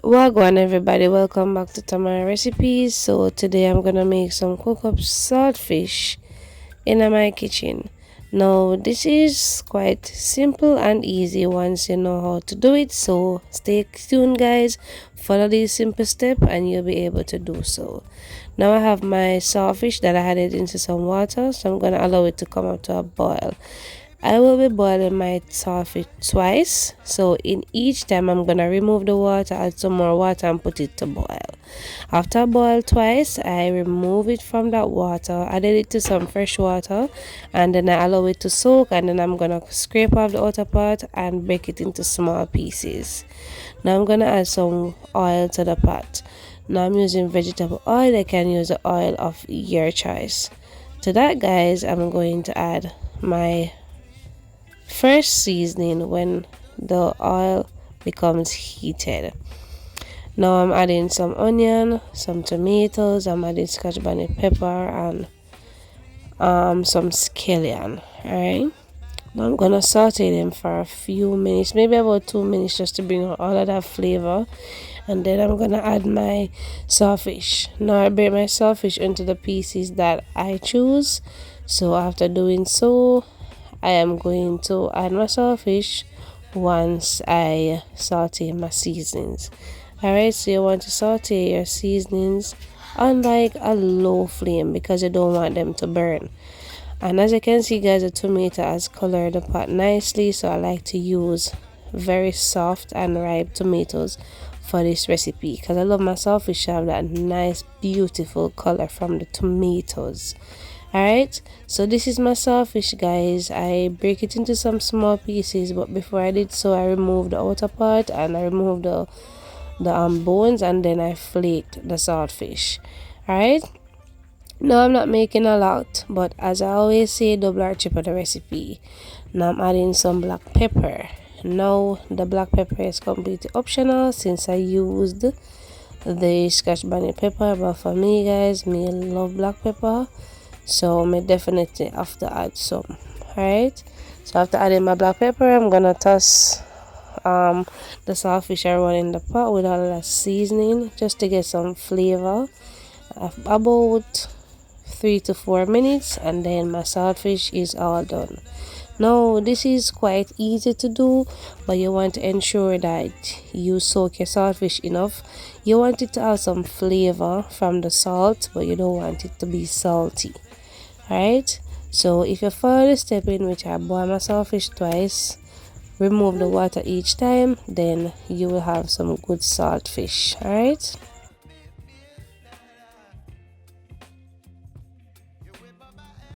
Wagwan everybody, welcome back to Tamara Recipes. So today I'm gonna make some cook up saltfish in my kitchen. Now this is quite simple and easy once you know how to do it. So stay tuned guys, follow this simple step and you'll be able to do so. Now I have my saltfish that I added into some water, so I'm gonna allow it to come up to a boil. I will be boiling my saltfish twice, so in each time I'm gonna remove the water, add some more water and put it to boil. After I boil twice, I remove it from that water, added it to some fresh water, and then I allow it to soak, and then I'm gonna scrape off the outer part and break it into small pieces. Now I'm gonna add some oil to the pot. Now I'm using vegetable oil. I can use the oil of your choice. To that guys, I'm going to add my first seasoning when the oil becomes heated. Now I'm adding some onion, some tomatoes, I'm adding scotch bonnet pepper and some scallion. Alright. Now I'm gonna saute them for a few minutes, maybe about 2 minutes, just to bring out all of that flavor. And then I'm gonna add my saltfish. Now I break my saltfish into the pieces that I choose. So after doing so, I am going to add my saltfish once I saute my seasonings. Alright, so you want to saute your seasonings on like a low flame because you don't want them to burn. And as you can see guys, the tomato has colored the pot nicely, so I like to use very soft and ripe tomatoes for this recipe because I love my saltfish to have that nice beautiful color from the tomatoes. Alright, so this is my saltfish guys. I break it into some small pieces, but before I did so I removed the outer part and I removed the bones, and then I flaked the saltfish. Alright, now I'm not making a lot, but as I always say, double or triple the recipe. Now I'm adding some black pepper. Now the black pepper is completely optional since I used the scotch bonnet pepper, but for me guys, me love black pepper, so I definitely have to add some. Alright, so after adding my black pepper, I'm gonna toss the saltfish around in the pot with all that seasoning just to get some flavor. About 3 to 4 minutes, and then my saltfish is all done. Now this is quite easy to do, but you want to ensure that you soak your saltfish enough. You want it to have some flavor from the salt, but you don't want it to be salty. Alright, so if you follow the step in which I boil my saltfish twice, remove the water each time, then you will have some good saltfish. Alright.